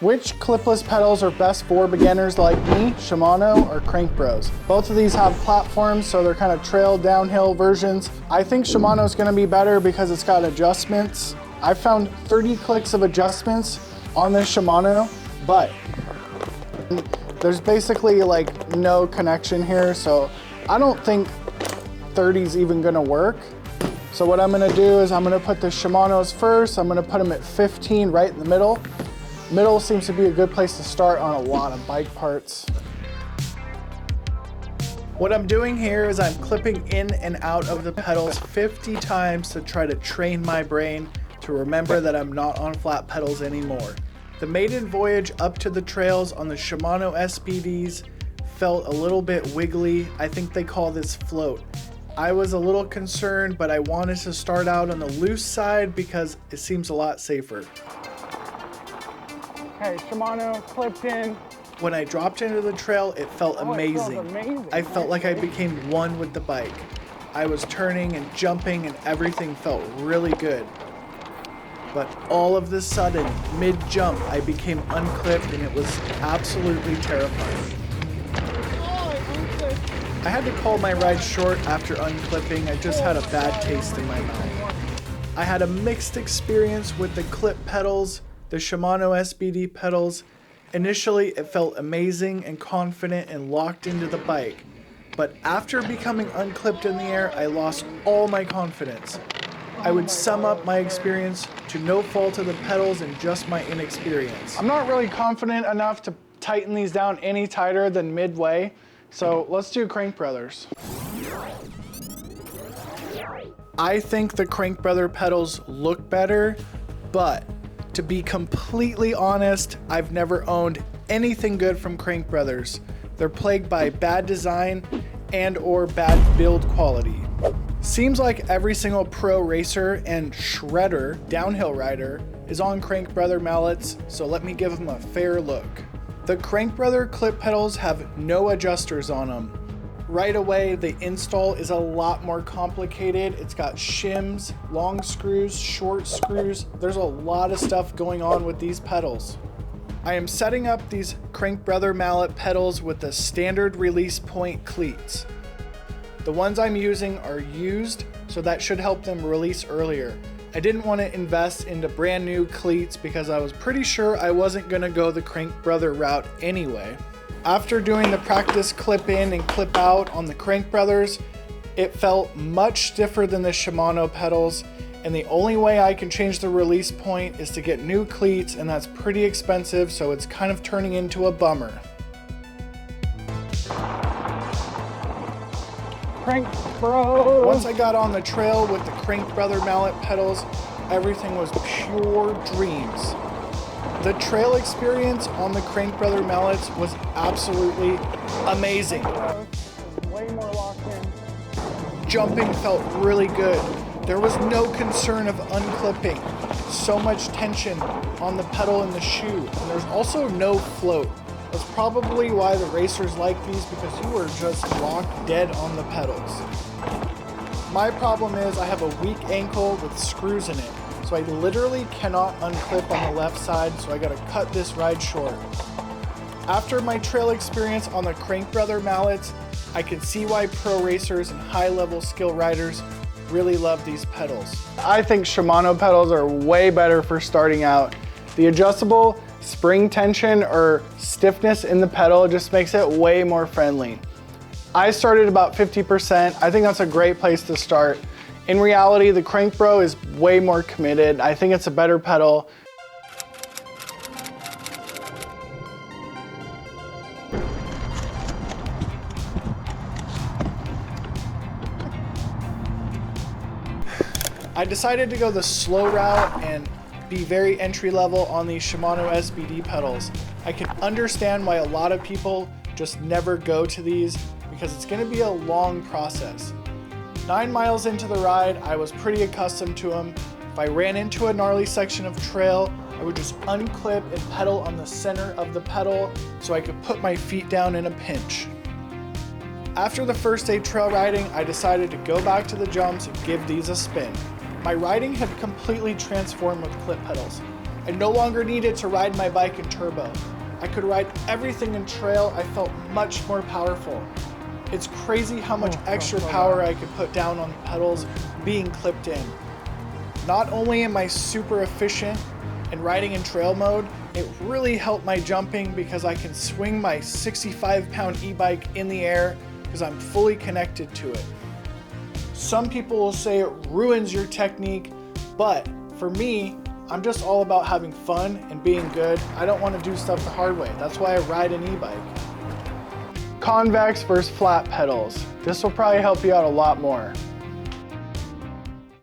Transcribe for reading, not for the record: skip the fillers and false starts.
Which clipless pedals are best for beginners like me, Shimano or Crankbros? Both of these have platforms, so they're kind of trail downhill versions. I think Shimano is going to be better because it's got adjustments. I found 30 clicks of adjustments on this Shimano, but there's basically like no connection here, so I don't think 30 is even going to work. So what I'm going to do is I'm going to put the Shimanos first. I'm going to put them at 15 right in the middle. Middle seems to be a good place to start on a lot of bike parts. What I'm doing here is I'm clipping in and out of the pedals 50 times to try to train my brain to remember that I'm not on flat pedals anymore. The maiden voyage up to the trails on the Shimano SPDs felt a little bit wiggly. I think they call this float. I was a little concerned, but I wanted to start out on the loose side because it seems a lot safer. Okay, Shimano clipped in. When I dropped into the trail, it felt amazing. I felt like I became one with the bike. I was turning and jumping and everything felt really good. But all of a sudden, mid-jump, I became unclipped and it was absolutely terrifying. I had to call my ride short after unclipping. I just had a bad taste in my mouth. I had a mixed experience with the clip pedals, the Shimano SPD pedals. Initially, it felt amazing and confident and locked into the bike. But after becoming unclipped in the air, I lost all my confidence. I would sum up my experience to no fault of the pedals and just my inexperience. I'm not really confident enough to tighten these down any tighter than midway, so let's do Crankbrothers. I think the Crankbrother pedals look better, but to be completely honest, I've never owned anything good from Crankbrothers. They're plagued by bad design and or bad build quality. Seems like every single pro racer and shredder downhill rider is on Crankbrother mallets, so let me give them a fair look. The Crankbrother clip pedals have no adjusters on them. Right away, the install is a lot more complicated. It's got shims, long screws, short screws. There's a lot of stuff going on with these pedals. I am setting up these Crankbrother mallet pedals with the standard release point cleats. The ones I'm using are used, so that should help them release earlier. I didn't want to invest into brand new cleats because I was pretty sure I wasn't going to go the Crankbrother route anyway. After doing the practice clip in and clip out on the Crankbrothers, it felt much stiffer than the Shimano pedals, and the only way I can change the release point is to get new cleats, and that's pretty expensive, so it's kind of turning into a bummer. Crankbro! Once I got on the trail with the Crankbrother mallet pedals, everything was pure dreams. The trail experience on the Crankbrother mallets was absolutely amazing. Way more locked in. Jumping felt really good. There was no concern of unclipping. So much tension on the pedal and the shoe. And there's also no float. That's probably why the racers like these, because you are just locked dead on the pedals. My problem is I have a weak ankle with screws in it. So I literally cannot unclip on the left side, so I gotta cut this ride short. After my trail experience on the Crankbrother mallets, I can see why pro racers and high-level skill riders really love these pedals. I think Shimano pedals are way better for starting out. The adjustable spring tension or stiffness in the pedal just makes it way more friendly. I started about 50%. I think that's a great place to start. In reality, the Crankbro is way more committed. I think it's a better pedal. I decided to go the slow route and be very entry level on these Shimano SPD pedals. I can understand why a lot of people just never go to these because it's going to be a long process. 9 miles into the ride, I was pretty accustomed to them. If I ran into a gnarly section of trail, I would just unclip and pedal on the center of the pedal so I could put my feet down in a pinch. After the first day trail riding, I decided to go back to the jumps and give these a spin. My riding had completely transformed with clip pedals. I I no longer needed to ride my bike in turbo. I could ride everything in trail. I felt much more powerful. It's crazy how much extra power I could put down on the pedals being clipped in. Not only am I super efficient in riding in trail mode, it really helped my jumping because I can swing my 65-pound e-bike in the air because I'm fully connected to it. Some people will say it ruins your technique, but for me, I'm just all about having fun and being good. I don't want to do stuff the hard way. That's why I ride an e-bike. Convex versus flat pedals. This will probably help you out a lot more.